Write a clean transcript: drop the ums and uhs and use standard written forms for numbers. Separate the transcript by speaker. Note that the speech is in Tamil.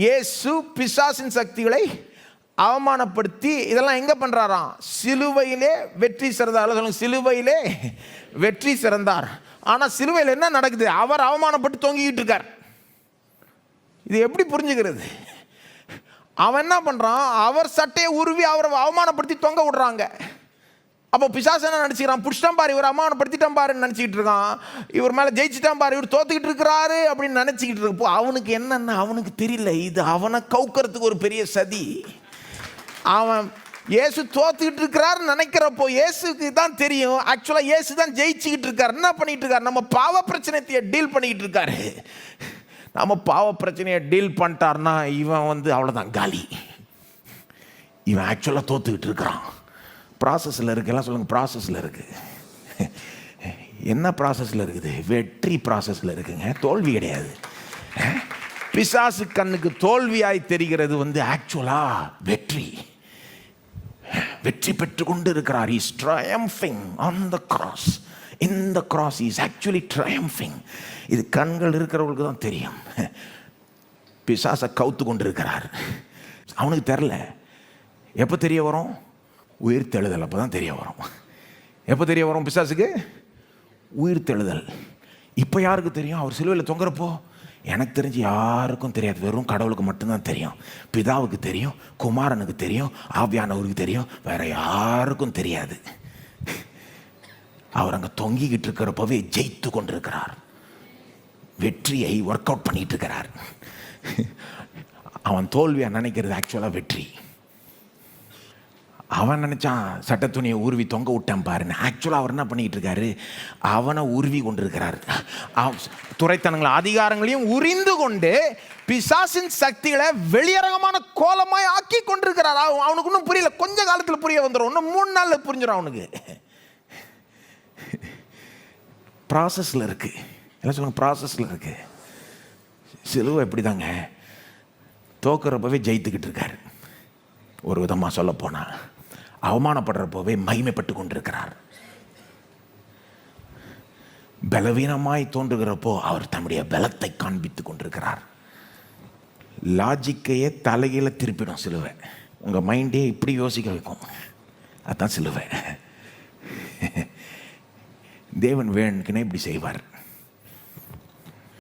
Speaker 1: இயேசு பிசாசின் சக்திகளை அவமானப்படுத்தி இதெல்லாம் எங்கே பண்ணுறாராம்? சிலுவையிலே வெற்றி சிறந்தார். சொல்லுங்க, சிலுவையிலே வெற்றி சிறந்தார். ஆனால் சிலுவையில் என்ன நடக்குது? அவர் அவமானப்பட்டு தொங்கிக்கிட்டு இருக்கார். இது எப்படி புரிஞ்சுக்கிறது? அவன் என்ன பண்ணுறான்? அவர் சட்டையை உருவி அவரை அவமானப்படுத்தி தொங்க விடுறாங்க. அப்போ பிசாசு என்ன நினச்சிக்கிறான்? பிடிச்சிட்டான் பாரு, இவர் அவமானப்படுத்திட்டான் பாருன்னு நினச்சிக்கிட்டு இருக்கான். இவர் மேலே ஜெயிச்சிட்டான் பாரு, இவர் தோத்துக்கிட்டு இருக்கிறாரு அப்படின்னு நினச்சிக்கிட்டு இருப்போ அவனுக்கு என்னென்ன அவனுக்கு தெரியல. இது அவனை கவுக்கிறதுக்கு ஒரு பெரிய சதி. அவன் இயேசு தோத்துக்கிட்டு இருக்கிறாருன்னு நினைக்கிறப்போ இயேசுக்கு தான் தெரியும் ஆக்சுவலாக இயேசு தான் ஜெயிச்சுக்கிட்டு இருக்காரு. என்ன பண்ணிட்டு இருக்காரு? நம்ம பாவ பிரச்சனையை டீல் பண்ணிக்கிட்டு இருக்காரு. நம்ம பாவ பிரச்சனையை டீல் பண்ணிட்டார்னா இவன் அவ்வளோதான் காலி. இவன் ஆக்சுவலாக தோத்துக்கிட்டு இருக்கிறான். ப்ராசஸில் இருக்குது. எல்லாம் சொல்லுங்கள், ப்ராசஸில் இருக்குது. என்ன ப்ராசஸில் இருக்குது? வெற்றி ப்ராசஸில் இருக்குங்க, தோல்வி கிடையாது. பிசாசு கண்ணுக்கு தோல்வியாய் தெரிகிறது ஆக்சுவலாக வெற்றி. வெற்றி பெற்று கொண்டு இருக்கிறார். He is triumphing on the cross. In the cross he is actually triumphing. இது கண்கள் இருக்கிறவங்களுக்கு தான் தெரியும். பிசாசை கவுத்து கொண்டு இருக்கிறார். அவனுக்கு தெரில. எப்போ தெரிய வரும்? உயிர் தெழுதல். அப்போ தான் தெரிய வரும். எப்போ தெரிய வரும் பிசாசுக்கு? உயிர் தெழுதல். இப்போ யாருக்கு தெரியும்? அவர் சிலுவையில் தொங்குறப்போ எனக்கு தெரிஞ்சு யாருக்கும் தெரியாது. வெறும் கடவுளுக்கு மட்டும்தான் தெரியும். பிதாவுக்கு தெரியும், குமாரனுக்கு தெரியும், ஆவியானவருக்கு தெரியும். வேற யாருக்கும் தெரியாது. அவர் அங்கே தொங்கிக்கிட்டு இருக்கிறப்பவே ஜெயித்து கொண்டிருக்கிறார். வெற்றியை ஒர்க் அவுட் பண்ணிட்டு இருக்கிறார். அவன் தோல்வியா நினைக்கிறது ஆக்சுவலாக வெற்றி. அவன் நினைச்சான் சட்ட துணியை உருவி தொங்க விட்டான் பாருன்னு. ஆக்சுவலாக அவர் என்ன பண்ணிட்டு இருக்காரு? அவனை உருவி கொண்டிருக்கிறார். துரைத்தனங்களை அதிகாரங்களையும் உரிந்து கொண்டு பிசாசின் சக்திகளை வெளியரங்கமான கோலமாய் ஆக்கி கொண்டிருக்கிறார். அவனுக்கு இன்னும் புரியல. கொஞ்ச காலத்தில் புரிய வந்துடும். இன்னும் 3 நாளில் புரிஞ்சிடும் அவனுக்கு. ப்ராசஸில் இருக்கு. எல்லாம் சொல்லுங்க, ப்ராசஸில் இருக்கு. சிலுவை எப்படி தாங்க தோக்குறப்பவே ஜெயித்துக்கிட்டு இருக்காரு. ஒரு விதமாக சொல்ல போனால் அவமானப்படுறப்போவே மகிமைப்பட்டு கொண்டிருக்கிறார். பலவீனமாய் தோன்றுகிறப்போ அவர் தம்முடைய பலத்தை காண்பித்து கொண்டிருக்கிறார். லாஜிக்கையே தலையில திருப்பிடும் சிலுவை. உங்கள் மைண்டே இப்படி யோசிக்க வைக்கும். அதுதான் சிலுவை. தேவன் வேணுக்குன்னே இப்படி செய்வார்.